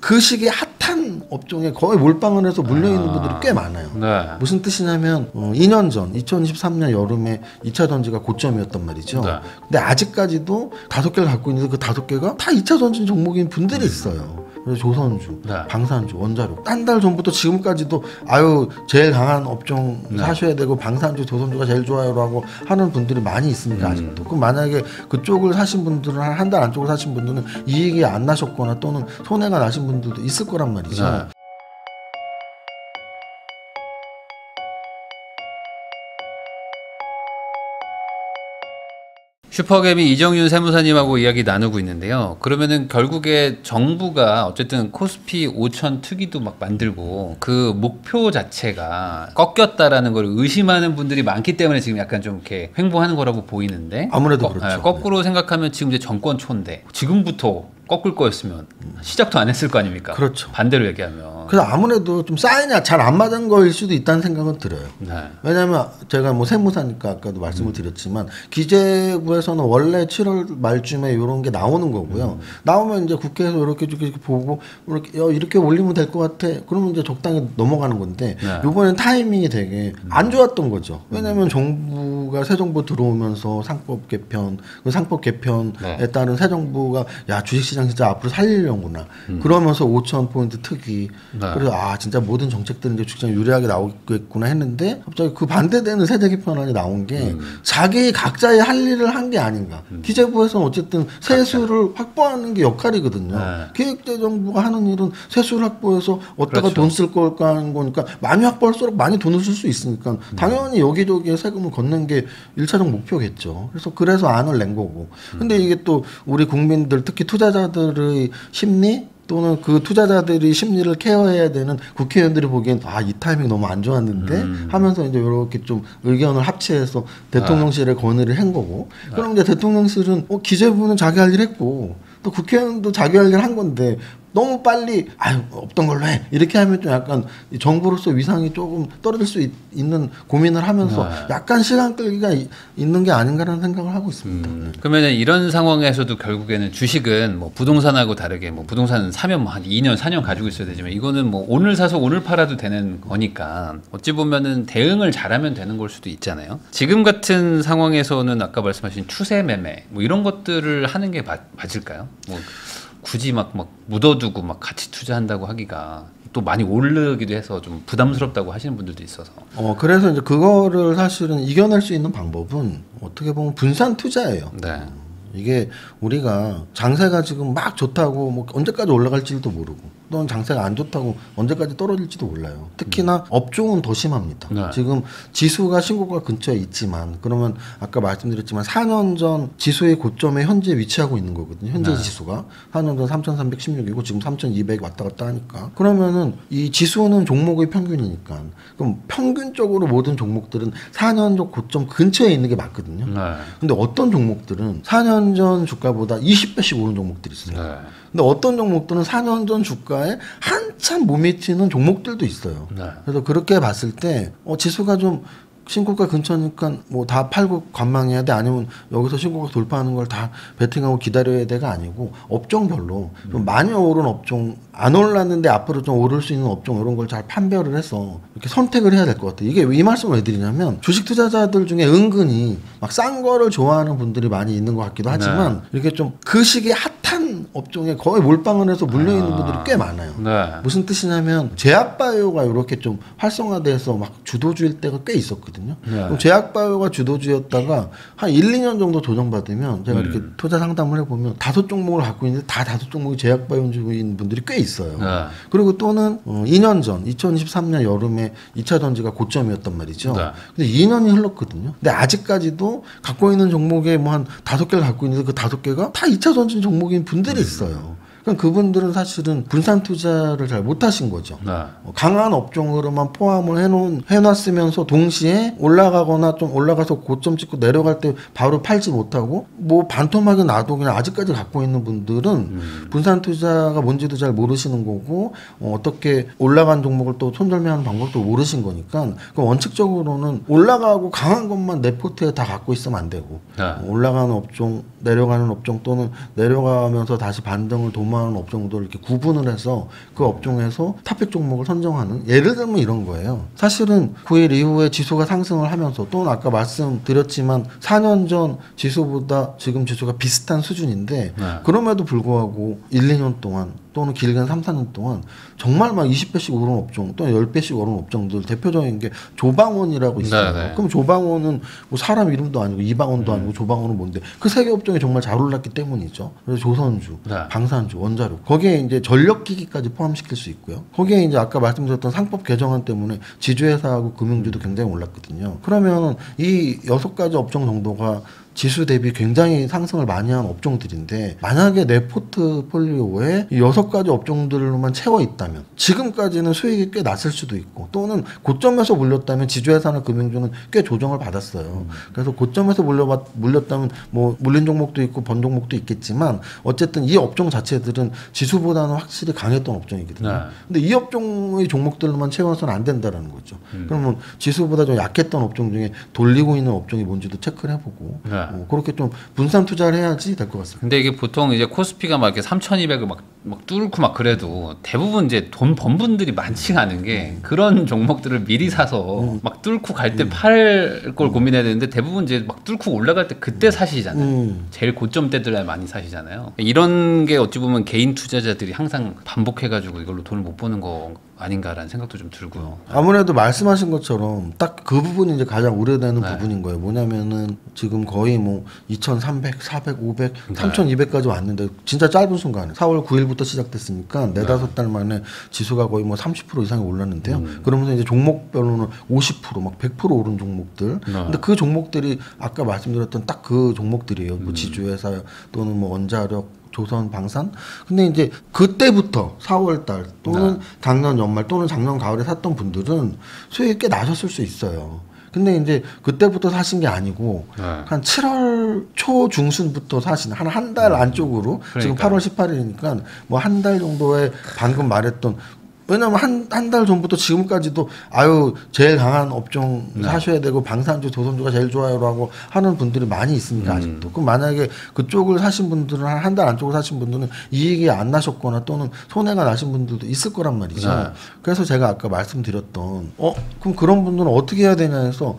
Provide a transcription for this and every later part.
그 시기에 핫한 업종에 거의 몰빵을 해서 물려있는 분들이 꽤 많아요. 네. 무슨 뜻이냐면 2년 전 2023년 여름에 2차 전지가 고점이었단 말이죠. 네. 근데 아직까지도 5개를 갖고 있는데 그 5개가 다 2차 전지 종목인 분들이 있어요. 그래서 조선주, 네. 방산주, 원자력 한 달 전부터 지금까지도 아유 제일 강한 업종 사셔야 되고 방산주, 조선주가 제일 좋아요라고 하는 분들이 많이 있으니까 아직도. 그럼 만약에 그쪽을 사신 분들은 한 달 안쪽을 사신 분들은 이익이 안 나셨거나 또는 손해가 나신 분들도 있을 거란 말이죠. 네. 슈퍼개미 이정윤 세무사님하고 이야기 나누고 있는데요. 그러면은 결국에 정부가 어쨌든 코스피 5천 특위도 막 만들고 그 목표 자체가 꺾였다라는 걸 의심하는 분들이 많기 때문에 지금 약간 좀 이렇게 횡보하는 거라고 보이는데 아무래도 그렇죠. 거꾸로 생각하면 지금 이제 정권 초인데 지금부터 꺾을 거였으면 시작도 안 했을 거 아닙니까? 그렇죠. 반대로 얘기하면. 그래서 아무래도 좀 사인이 잘 안 맞은 거일 수도 있다는 생각은 들어요. 네. 왜냐하면 제가 뭐 세무사니까 아까도 말씀을 드렸지만 기재부에서는 원래 7월 말쯤에 이런 게 나오는 거고요. 나오면 이제 국회에서 이렇게 보고 이렇게 올리면 될 것 같아. 그러면 이제 적당히 넘어가는 건데 네. 이번엔 타이밍이 되게 안 좋았던 거죠. 왜냐하면 정부가 새 정부 들어오면서 상법 개편, 그 상법 개편에 따른 새 정부가 야 주식시장 진짜 앞으로 살리려구나. 그러면서 5,000포인트 특이. 네. 그래서 진짜 모든 정책들은 이제 주식시장 유리하게 나오겠구나 했는데 갑자기 그 반대되는 세제 개편안이 나온 게 자기 각자의 할 일을 한 게 아닌가. 기재부에서는 어쨌든 세수를 확보하는 게 역할이거든요. 네. 기획재정부가 하는 일은 세수를 확보해서 어디다가 그렇죠. 돈 쓸 걸까 하는 거니까 많이 확보할수록 많이 돈을 쓸 수 있으니까 당연히 여기저기에 세금을 걷는 게 1차적 목표겠죠. 그래서 안을 낸 거고. 근데 이게 또 우리 국민들 특히 투자자들의 심리 또는 그 투자자들이 심리를 케어해야 되는 국회의원들이 보기엔 이 타이밍 너무 안 좋았는데 하면서 이제 이렇게 좀 의견을 합치해서 대통령실에 건의를 한 거고. 그럼 이제 대통령실은 기재부는 자기 할 일 했고 또 국회의원도 자기 할 일 한 건데 너무 빨리 없던 걸로 해 이렇게 하면 좀 약간 정부로서 위상이 조금 떨어질 수 있는 고민을 하면서 약간 시간 끌기가 있는 게 아닌가라는 생각을 하고 있습니다. 그러면 이런 상황에서도 결국에는 주식은 뭐 부동산하고 다르게 뭐 부동산은 사면 뭐 한 2년 4년 가지고 있어야 되지만 이거는 뭐 오늘 사서 오늘 팔아도 되는 거니까 어찌 보면은 대응을 잘하면 되는 걸 수도 있잖아요. 지금 같은 상황에서는 아까 말씀하신 추세 매매 뭐 이런 것들을 하는 게 맞을까요? 뭐 굳이 막 묻어두고 막 같이 투자한다고 하기가 또 많이 오르기도 해서 좀 부담스럽다고 하시는 분들도 있어서. 그래서 이제 그거를 사실은 이겨낼 수 있는 방법은 어떻게 보면 분산 투자예요. 네. 이게 우리가 장세가 지금 막 좋다고 뭐 언제까지 올라갈지도 모르고 또는 장세가 안 좋다고 언제까지 떨어질지도 몰라요. 특히나 업종은 더 심합니다. 네. 지금 지수가 신고가 근처에 있지만 그러면 아까 말씀드렸지만 4년 전 지수의 고점에 현재 위치하고 있는 거거든요. 현재 지수가 4년 전 3,316이고 지금 3,200 왔다 갔다 하니까 그러면은 이 지수는 종목의 평균이니까 그럼 평균적으로 모든 종목들은 4년 전 고점 근처에 있는 게 맞거든요. 네. 근데 어떤 종목들은 4년 전 주가보다 20배씩 오른 종목들이 있어요. 네. 근데 어떤 종목들은 4년 전 주가에 한참 못 미치는 종목들도 있어요. 네. 그래서 그렇게 봤을 때 지수가 좀 신고가 근처니까 뭐 다 팔고 관망해야 돼 아니면 여기서 신고가 돌파하는 걸 다 베팅하고 기다려야 돼가 아니고 업종별로 좀 많이 오른 업종 안 올랐는데 앞으로 좀 오를 수 있는 업종 이런 걸 잘 판별을 해서 이렇게 선택을 해야 될 것 같아요. 이게 이 말씀을 왜 드리냐면 주식 투자자들 중에 은근히 막 싼 거를 좋아하는 분들이 많이 있는 것 같기도 하지만 이렇게 좀 그 시기에 핫한 업종에 거의 몰빵을 해서 물려있는 분들이 꽤 많아요. 네. 무슨 뜻이냐면 제약바이오가 이렇게 좀 활성화돼서 막 주도주일 때가 꽤 있었거든요. 그럼 제약바이오가 주도주였다가 한 1, 2년 정도 조정받으면 제가 이렇게 투자 상담을 해보면 5종목을 갖고 있는데 다 5종목이 제약바이오인 분들이 꽤 있어요. 그리고 또는 2년 전 2023년 여름에 2차 전지가 고점이었단 말이죠. 근데 2년이 흘렀거든요. 근데 아직까지도 갖고 있는 종목에 뭐 한 5개를 갖고 있는데 그 5개가 다 2차 전지 종목인 분들이 있어요. 그럼 그분들은 사실은 분산 투자를 잘 못하신 거죠. 강한 업종으로만 포함을 해놨으면서 동시에 올라가거나 좀 올라가서 고점 찍고 내려갈 때 바로 팔지 못하고 뭐 반토막이 나도 그냥 아직까지 갖고 있는 분들은 분산 투자가 뭔지도 잘 모르시는 거고 어떻게 올라간 종목을 또 손절매하는 방법도 모르신 거니까 그럼 원칙적으로는 올라가고 강한 것만 내 포트에 다 갖고 있으면 안 되고 올라가는 업종 내려가는 업종 또는 내려가면서 다시 반등을 도모하는 많은 업종들을 이렇게 구분을 해서 그 업종에서 탑픽 종목을 선정하는 예를 들면 이런 거예요. 사실은 9일 이후에 지수가 상승을 하면서 또는 아까 말씀드렸지만 4년 전 지수보다 지금 지수가 비슷한 수준인데 그럼에도 불구하고 1, 2년 동안 또는 길게는 3, 4년 동안 정말 막 20배씩 오른 업종 또는 10배씩 오른 업종들 대표적인 게 조방원이라고 있어요. 네네. 그럼 조방원은 뭐 사람 이름도 아니고 이방원도 아니고 조방원은 뭔데 그 세 개 업종이 정말 잘 올랐기 때문이죠. 그래서 조선주, 방산주, 원자력 거기에 이제 전력기기까지 포함시킬 수 있고요. 거기에 이제 아까 말씀드렸던 상법 개정안 때문에 지주회사하고 금융주도 굉장히 올랐거든요. 그러면 이 6가지 업종 정도가 지수 대비 굉장히 상승을 많이 한 업종들인데 만약에 내 포트폴리오에 이 6가지 업종들로만 채워 있다면 지금까지는 수익이 꽤 났을 수도 있고 또는 고점에서 물렸다면 지주회사나 금융주는 꽤 조정을 받았어요. 그래서 고점에서 물렸다면 뭐 물린 종목도 있고 번 종목도 있겠지만 어쨌든 이 업종 자체들은 지수보다는 확실히 강했던 업종이거든요. 근데 이 업종의 종목들로만 채워서는 안 된다라는 거죠. 그러면 지수보다 좀 약했던 업종 중에 돌리고 있는 업종이 뭔지도 체크를 해보고 그렇게 좀 분산 투자를 해야지 될 것 같습니다. 근데 이게 보통 이제 코스피가 막 이렇게 3,200을 막 뚫고 막 그래도 대부분 이제 돈 번 분들이 많지가 않은 게 그런 종목들을 미리 사서 막 뚫고 갈 때 팔 걸 고민해야 되는데 대부분 이제 막 뚫고 올라갈 때 그때 사시잖아요. 제일 고점 때들 많이 사시잖아요. 이런 게 어찌 보면 개인 투자자들이 항상 반복해가지고 이걸로 돈을 못 버는 거 아닌가라는 생각도 좀 들고요. 아무래도 말씀하신 것처럼 딱 그 부분이 이제 가장 우려되는 부분인 거예요. 뭐냐면은 지금 거의 뭐 2,300, 400, 500, 3,200까지 왔는데 진짜 짧은 순간에 4월 9일부터 시작됐으니까 4-5달 만에 지수가 거의 뭐 30% 이상이 올랐는데요. 그러면서 이제 종목별로는 50%, 막 100% 오른 종목들. 근데 그 종목들이 아까 말씀드렸던 딱 그 종목들이에요. 뭐 지주회사 또는 뭐 원자력, 조선, 방산. 근데 이제 그때부터 4월달 또는 작년 연말 또는 작년 가을에 샀던 분들은 수익이 꽤 나셨을 수 있어요. 근데 이제 그때부터 사신 게 아니고 한 7월 초 중순부터 사신 한 달 안쪽으로 지금 8월 18일이니까 뭐 한 달 정도에 방금 말했던 왜냐면 한 달 전부터 지금까지도 아유 제일 강한 업종 사셔야 되고 방산주, 조선주가 제일 좋아요라고 하는 분들이 많이 있으니까 아직도. 그럼 만약에 그쪽을 사신 분들은 한 달 안쪽을 사신 분들은 이익이 안 나셨거나 또는 손해가 나신 분들도 있을 거란 말이죠. 그래서 제가 아까 말씀드렸던 그럼 그런 분들은 어떻게 해야 되냐 해서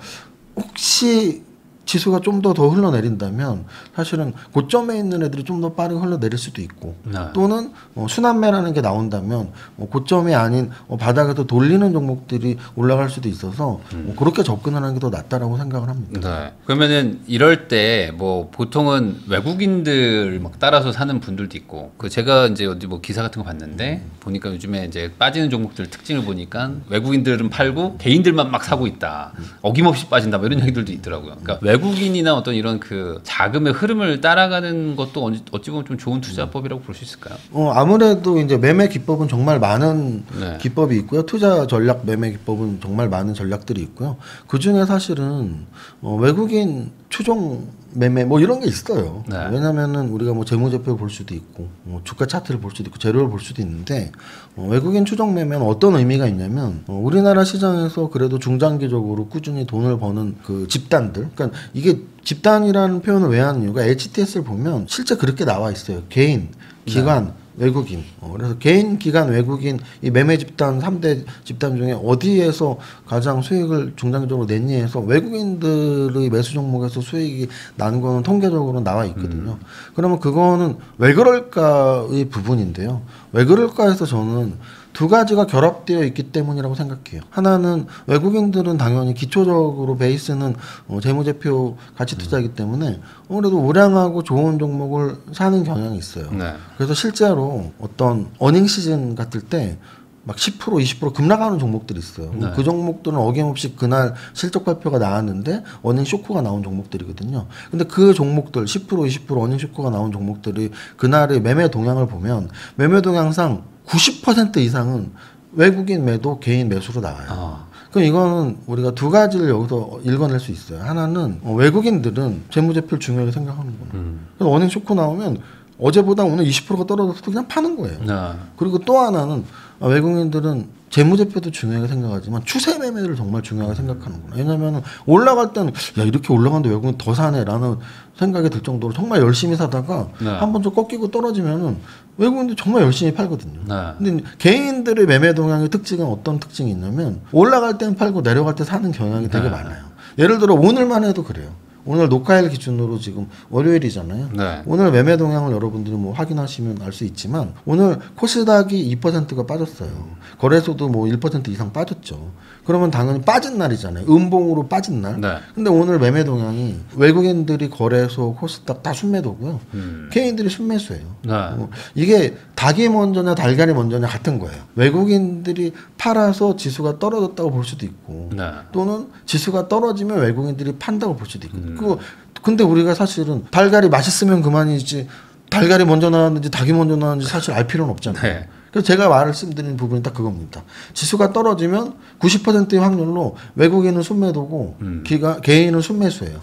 혹시 지수가 좀 더 흘러내린다면 사실은 고점에 있는 애들이 좀 더 빠르게 흘러내릴 수도 있고 또는 순환매라는 게 나온다면 고점이 아닌 바닥에서 돌리는 종목들이 올라갈 수도 있어서 그렇게 접근하는 게 더 낫다라고 생각을 합니다. 그러면은 이럴 때 뭐 보통은 외국인들 막 따라서 사는 분들도 있고 그 제가 이제 어디 뭐 기사 같은 거 봤는데 보니까 요즘에 이제 빠지는 종목들 특징을 보니까 외국인들은 팔고 개인들만 막 사고 있다. 어김없이 빠진다. 뭐 이런 얘기들도 있더라고요. 그러니까 외국인이나 어떤 이런 그 자금의 흐름을 따라가는 것도 어찌 보면 좀 좋은 투자법이라고 볼 수 있을까요? 아무래도 이제 매매 기법은 정말 많은 기법이 있고요. 투자 전략 매매 기법은 정말 많은 전략들이 있고요. 그 중에 사실은 외국인 추종 매매 뭐 이런 게 있어요. 왜냐면은 우리가 뭐 재무제표를 볼 수도 있고 주가 차트를 볼 수도 있고 재료를 볼 수도 있는데 외국인 추종 매매는 어떤 의미가 있냐면 우리나라 시장에서 그래도 중장기적으로 꾸준히 돈을 버는 그 집단들 그러니까 이게 집단이라는 표현을 왜 하는 이유가 HTS를 보면 실제 그렇게 나와 있어요. 개인, 기관, 외국인. 그래서 개인, 기관, 외국인 이 매매 집단 3대 집단 중에 어디에서 가장 수익을 중장기적으로 냈니 해서 외국인들의 매수 종목에서 수익이 나는 거는 통계적으로 나와 있거든요. 그러면 그거는 왜 그럴까의 부분인데요. 왜 그럴까 해서 저는 두 가지가 결합되어 있기 때문이라고 생각해요. 하나는 외국인들은 당연히 기초적으로 베이스는 재무제표 가치 투자이기 때문에 그래도 우량하고 좋은 종목을 사는 경향이 있어요. 그래서 실제로 어떤 어닝 시즌 같을 때 막 10%, 20% 급락하는 종목들이 있어요. 그 종목들은 어김없이 그날 실적 발표가 나왔는데 어닝 쇼크가 나온 종목들이거든요. 근데 그 종목들 10%, 20% 어닝 쇼크가 나온 종목들이 그날의 매매 동향을 보면 매매 동향상 90% 이상은 외국인 매도, 개인 매수로 나와요. 그럼 이거는 우리가 두 가지를 여기서 읽어낼 수 있어요. 하나는 외국인들은 재무제표를 중요하게 생각하는구나. 그래서 어닝 쇼크 나오면 어제보다 오늘 20%가 떨어져서 그냥 파는 거예요. 그리고 또 하나는 외국인들은 재무제표도 중요하게 생각하지만 추세 매매를 정말 중요하게 생각하는구나. 왜냐면은 올라갈 때는 야 이렇게 올라가는데 외국인 더 사네라는 생각이 들 정도로 정말 열심히 사다가 한 번 좀 꺾이고 떨어지면은 외국인들 정말 열심히 팔거든요. 네. 근데 개인들의 매매 동향의 특징은 어떤 특징이 있냐면 올라갈 때는 팔고 내려갈 때 사는 경향이 되게 많아요. 예를 들어 오늘만 해도 그래요. 오늘 녹화일 기준으로 지금 월요일이잖아요. 네. 오늘 매매 동향을 여러분들이 뭐 확인하시면 알 수 있지만 오늘 코스닥이 2%가 빠졌어요. 거래소도 뭐 1% 이상 빠졌죠. 그러면 당연히 빠진 날이잖아요. 음봉으로 빠진 날. 네. 근데 오늘 매매 동향이 외국인들이 거래소, 코스닥 다 순매도고요. 개인들이 순매수예요. 네. 이게 닭이 먼저냐 달걀이 먼저냐 같은 거예요. 외국인들이 팔아서 지수가 떨어졌다고 볼 수도 있고 네. 또는 지수가 떨어지면 외국인들이 판다고 볼 수도 있고 근데 우리가 사실은 달걀이 맛있으면 그만이지 달걀이 먼저 나왔는지 닭이 먼저 나왔는지 사실 알 필요는 없잖아요. 네. 그래서 제가 말씀드리는 부분이 딱 그겁니다. 지수가 떨어지면 90%의 확률로 외국인은 순매도고 개인은 순매수예요.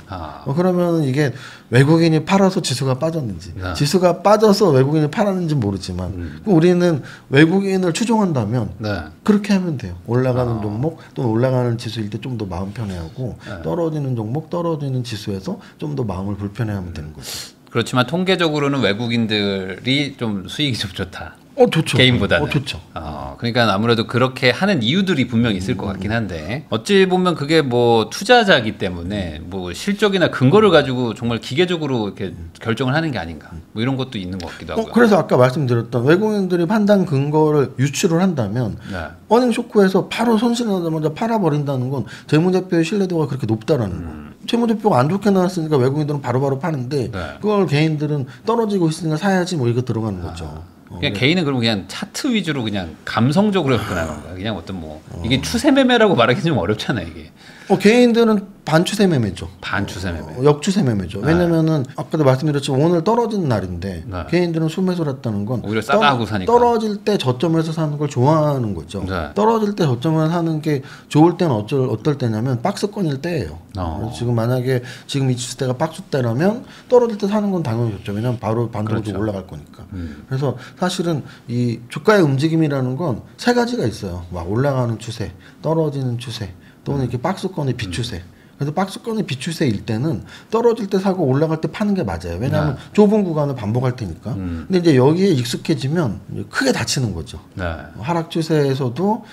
그러면 이게 외국인이 팔아서 지수가 빠졌는지 지수가 빠져서 외국인이 팔았는지 모르지만 우리는 외국인을 추종한다면 네. 그렇게 하면 돼요. 올라가는 종목 또는 올라가는 지수일 때 좀 더 마음 편해하고 떨어지는 종목 떨어지는 지수에서 좀 더 마음을 불편해하면 되는 거죠. 그렇지만 통계적으로는 외국인들이 좀 수익이 좀 좋다. 좋죠. 개인보다는. 좋죠. 그러니까 아무래도 그렇게 하는 이유들이 분명히 있을 것 같긴 한데 어찌 보면 그게 뭐 투자자기 때문에 뭐 실적이나 근거를 가지고 정말 기계적으로 이렇게 결정을 하는 게 아닌가 뭐 이런 것도 있는 것 같기도 하고요. 그래서 아까 말씀드렸던 외국인들이 판단 근거를 유출을 한다면 네. 어닝 쇼크에서 바로 손실 나자마자 팔아버린다는 건 재무제표의 신뢰도가 그렇게 높다라는 거. 재무제표가 안 좋게 나왔으니까 외국인들은 바로바로 파는데 그걸 개인들은 떨어지고 있으니까 사야지 뭐 이거 들어가는 거죠. 그냥 개인은 그러면 그냥 차트 위주로 그냥 감성적으로 접근하는 거야. 그냥 어떤 뭐 이게 추세 매매라고 말하기 좀 어렵잖아요, 이게. 개인들은 반추세 매매죠. 반추세 매매. 역추세 매매죠. 왜냐면은 아까도 말씀드렸지만 오늘 떨어진 날인데 개인들은 순매수를 했다는 건 오히려 싸다고 사니까. 떨어질 때 저점에서 사는 걸 좋아하는 거죠. 떨어질 때 저점을 사는 게 좋을 때는 어떨 때냐면 박스권일 때예요. 지금 만약에 지금 이 주세대가 박스대라면 떨어질 때 사는 건 당연히 좋죠. 왜냐면 바로 반도로 올라갈 거니까. 그래서 사실은 이 주가의 움직임이라는 건 세 가지가 있어요. 막 올라가는 추세, 떨어지는 추세, 또는 이렇게 박스권의 비추세. 그래서 박스권의 비추세일 때는 떨어질 때 사고 올라갈 때 파는 게 맞아요. 왜냐하면 좁은 구간을 반복할 테니까. 근데 이제 여기에 익숙해지면 크게 다치는 거죠. 하락 추세에서도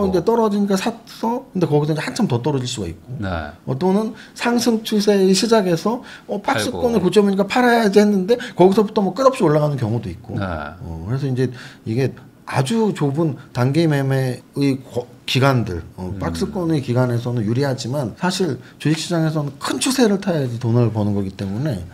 이제 떨어지니까 샀어. 근데 거기서 이제 한참 더 떨어질 수가 있고. 또는 상승 추세의 시작에서 박스권의 고점이니까 팔아야지 했는데 거기서부터 뭐 끝없이 올라가는 경우도 있고. 그래서 이제 이게 아주 좁은 단기 매매의 기간들, 박스권의 기간에서는 유리하지만 사실 주식시장에서는 큰 추세를 타야지 돈을 버는 거기 때문에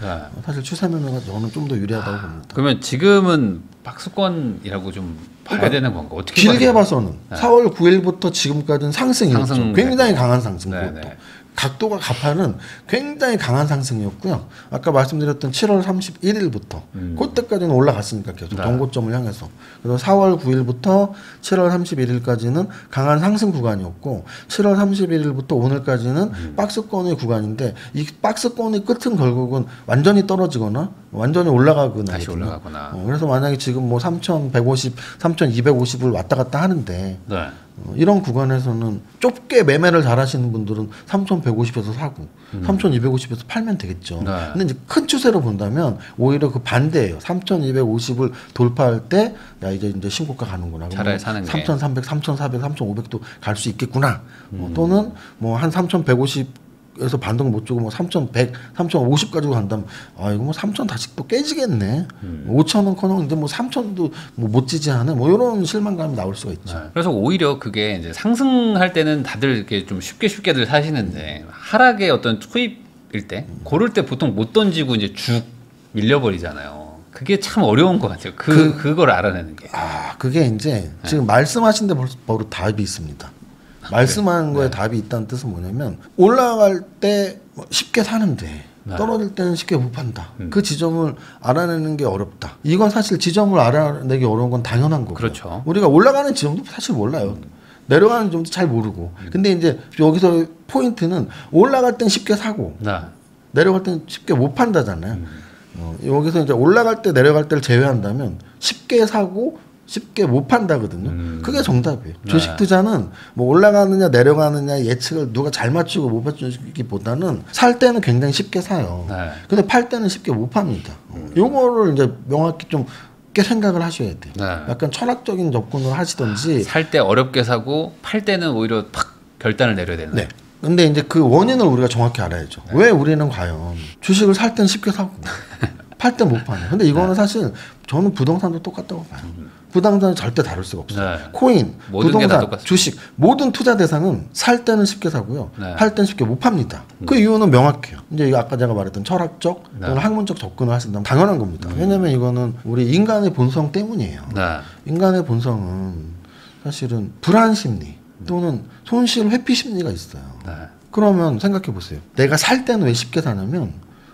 사실 추세 매매가 저는 좀 더 유리하다고 봅니다. 그러면 지금은 박스권이라고 좀 봐야 되는 건가? 어떻게 길게 봐서는 4월 9일부터 지금까지는 상승이었죠. 굉장히 강한 상승. 그것도. 각도가 가파른 굉장히 강한 상승이었고요. 아까 말씀드렸던 7월 31일부터 그때까지는 올라갔으니까 계속 동고점을 향해서. 그래서 4월 9일부터 7월 31일까지는 강한 상승 구간이었고 7월 31일부터 오늘까지는 박스권의 구간인데 이 박스권의 끝은 결국은 완전히 떨어지거나 완전히 올라가거나 다시 올라가거나. 그래서 만약에 지금 뭐 3,150, 3,250을 왔다 갔다 하는데 이런 구간에서는 좁게 매매를 잘하시는 분들은 3,150에서 사고 3,250에서 팔면 되겠죠. 근데 이제 큰 추세로 본다면 오히려 그 반대예요. 3,250을 돌파할 때 야 이제 신고가 가는구나. 차라리 사는 게 3,300, 3,400, 3,500도 갈 수 있겠구나. 또는 뭐 한 3,150 에서 반등 못 주고 뭐 3,100, 3,050 가지고 간다면 이거 뭐 3,000 다시 또 깨지겠네. 5,000원 커녕 뭐 3,000도 뭐 못 지지하네. 뭐 이런 실망감이 나올 수가 있죠. 그래서 오히려 그게 이제 상승할 때는 다들 이렇게 좀 쉽게들 사시는데 하락의 어떤 투입일 때 고를 때 보통 못 던지고 이제 쭉 밀려버리잖아요. 그게 참 어려운 것 같아요. 그걸 알아내는 게. 그게 이제 지금 말씀하신 데 바로 답이 있습니다. 말씀한 거에 답이 있다는 뜻은 뭐냐면 올라갈 때 쉽게 사는데 떨어질 때는 쉽게 못 판다. 그 지점을 알아내는 게 어렵다. 이건 사실 지점을 알아내기 어려운 건 당연한 거고. 그렇죠. 우리가 올라가는 지점도 사실 몰라요. 내려가는 지점도 잘 모르고. 근데 이제 여기서 포인트는 올라갈 땐 쉽게 사고 내려갈 땐 쉽게 못 판다잖아요. 여기서 이제 올라갈 때 내려갈 때를 제외한다면 쉽게 사고 쉽게 못 판다거든요. 그게 정답이에요. 주식 투자는 뭐 올라가느냐 내려가느냐 예측을 누가 잘 맞추고 못 맞추기보다는 살 때는 굉장히 쉽게 사요. 근데 팔 때는 쉽게 못 팝니다. 요거를 이제 명확히 좀 깊게 생각을 하셔야 돼요. 네. 약간 철학적인 접근을 하시든지. 살 때 어렵게 사고 팔 때는 오히려 팍 결단을 내려야 되는. 네. 근데 이제 그 원인을 우리가 정확히 알아야죠. 네. 왜 우리는 과연 주식을 살 때는 쉽게 사고 팔 때 못 파냐. 근데 이거는 사실 저는 부동산도 똑같다고 봐요. 부동산은 절대 다를 수가 없어요. 네. 코인, 모든 게다 부동산, 똑같습니다. 주식 모든 투자 대상은 살 때는 쉽게 사고요. 네. 팔 때는 쉽게 못 팝니다. 그 이유는 명확해요. 이제 이거 아까 제가 말했던 철학적 또는 학문적 접근을 하신다면 당연한 겁니다. 왜냐하면 이거는 우리 인간의 본성 때문이에요. 네. 인간의 본성은 사실은 불안 심리 또는 손실 회피 심리가 있어요. 네. 그러면 생각해 보세요. 내가 살 때는 왜 쉽게 사냐면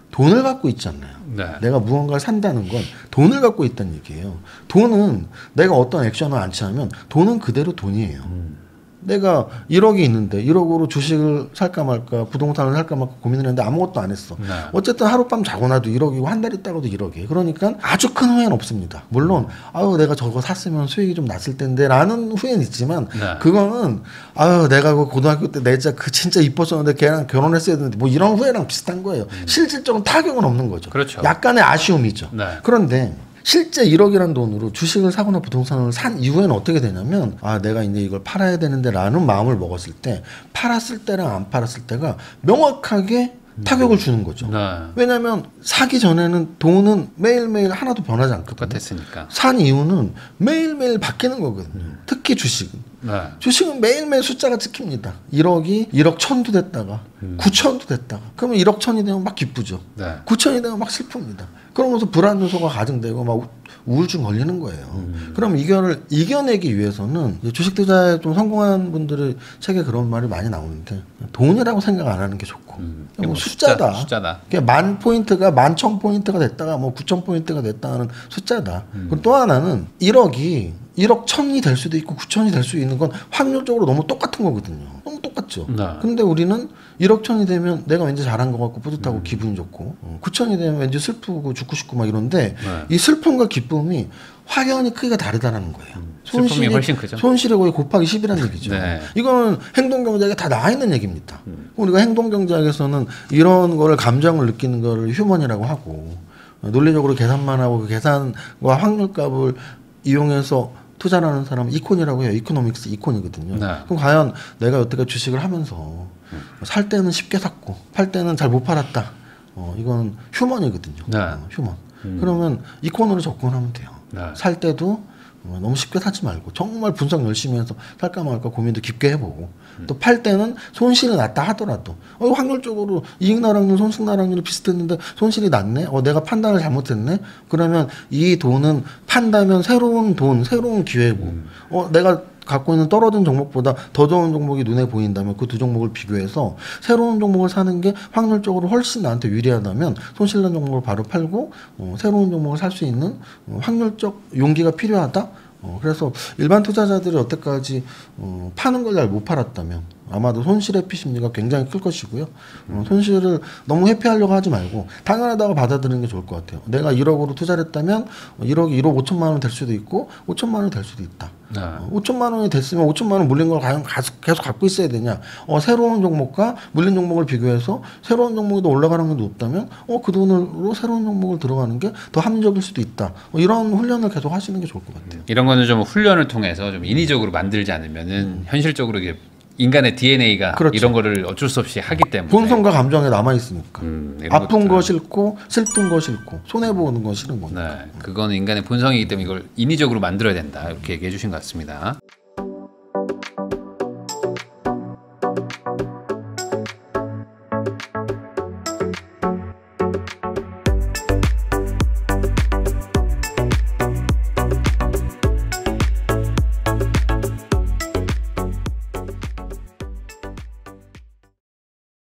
돈을 갖고 있지 않나요? 네. 내가 무언가를 산다는 건 돈을 갖고 있다는 얘기예요. 돈은 내가 어떤 액션을 안 취하면 돈은 그대로 돈이에요. 내가 1억이 있는데 1억으로 주식을 살까 말까 부동산을 살까 말까 고민을 했는데 아무것도 안 했어. 네. 어쨌든 하룻밤 자고 나도 1억이고 한 달 있다가도 1억이에요. 그러니까 아주 큰 후회는 없습니다. 물론 아유 내가 저거 샀으면 수익이 좀 났을 텐데 라는 후회는 있지만 네. 그거는 아유 내가 그 고등학교 때 내 진짜 이뻤었는데 걔랑 결혼했어야 되는데 뭐 이런 후회랑 비슷한 거예요. 실질적인 타격은 없는 거죠. 그렇죠. 약간의 아쉬움이죠. 네. 그런데 실제 1억이라는 돈으로 주식을 사거나 부동산을 산 이후에는 어떻게 되냐면 아 내가 이제 이걸 팔아야 되는데 라는 마음을 먹었을 때 팔았을 때랑 안 팔았을 때가 명확하게 타격을 주는 거죠. 네. 왜냐하면 사기 전에는 돈은 매일매일 하나도 변하지 않거든요. 똑같았으니까. 산 이후는 매일매일 바뀌는 거거든요. 특히 주식은. 네. 주식은 매일매일 숫자가 찍힙니다. 1억이 1억 1,000도 됐다가 9천도 됐다가 그러면 1억 1,000이 되면 막 기쁘죠. 네. 9천이 되면 막 슬픕니다. 그러면서 불안 요소가 가중되고 막 우울증 걸리는 거예요. 그럼 이거를 이겨내기 위해서는 주식 투자에 좀 성공한 분들의 책에 그런 말이 많이 나오는데 돈이라고 생각 안 하는 게 좋고 뭐 숫자다. 숫자다. 그냥 10,000포인트가 11,000포인트가 됐다가 뭐 9,000포인트가 됐다는 숫자다. 그리고 또 하나는 1억이 1억 1,000이 될 수도 있고 9,000이 될 수 있는 건 확률적으로 너무 똑같은 거거든요. 너무 똑같죠. 네. 근데 우리는 1억 1,000이 되면 내가 왠지 잘한 것 같고 뿌듯하고 기분이 좋고 9,000이 되면 왠지 슬프고 죽고 싶고 막 이런데 네. 이 슬픔과 기쁨이 확연히 크기가 다르다는 거예요. 슬픔이 훨씬 크죠. 손실이 거의 곱하기 10이라는 얘기죠. 네. 이거는 행동경제학에 다 나와 있는 얘기입니다. 우리가 행동경제학에서는 이런 거를 감정을 느끼는 거를 휴먼이라고 하고 논리적으로 계산만 하고 그 계산과 확률값을 이용해서 투자를 하는 사람은 이콘이라고 해요. 이코노믹스 이콘이거든요. 네. 그럼 과연 내가 여태까지 주식을 하면서 살 때는 쉽게 샀고 팔 때는 잘 못 팔았다. 이건 휴먼이거든요. 네. 휴먼. 그러면 이콘으로 접근하면 돼요. 네. 살 때도 너무 쉽게 사지 말고 정말 분석 열심히 해서 살까 말까 고민도 깊게 해보고 또 팔 때는 손실이 났다 하더라도 확률적으로 이익 나락률 손실 나락률이 비슷했는데 손실이 났네 내가 판단을 잘못했네 그러면 이 돈은 판다면 새로운 돈 새로운 기회고 내가 갖고 있는 떨어진 종목보다 더 좋은 종목이 눈에 보인다면 그 두 종목을 비교해서 새로운 종목을 사는 게 확률적으로 훨씬 나한테 유리하다면 손실난 종목을 바로 팔고 새로운 종목을 살 수 있는 확률적 용기가 필요하다. 그래서 일반 투자자들이 여태까지 파는 걸 잘 못 팔았다면 아마도 손실 회피 심리가 굉장히 클 것이고요. 손실을 너무 회피하려고 하지 말고 당연하다고 받아들이는 게 좋을 것 같아요. 내가 1억으로 투자를 했다면 1억이 1억 5천만 원 될 수도 있고 5천만 원이 될 수도 있다. 네. 5천만 원이 됐으면 5천만 원 물린 걸 과연 계속 갖고 있어야 되냐. 새로운 종목과 물린 종목을 비교해서 새로운 종목이 더 올라가는 게 높다면 그 돈으로 새로운 종목을 들어가는 게 더 합리적일 수도 있다. 이런 훈련을 계속 하시는 게 좋을 것 같아요. 이런 거는 좀 훈련을 통해서 좀 인위적으로 만들지 않으면은 현실적으로 이게 인간의 DNA가 그렇죠. 이런 거를 어쩔 수 없이 하기 때문에 본성과 감정에 남아 있으니까 이런 아픈 것들은- 거 싫고 슬픈 거 싫고 손해 보는 거 싫은 거니까. 네, 그거는 인간의 본성이기 때문에 이걸 인위적으로 만들어야 된다 이렇게 얘기해 주신 것 같습니다.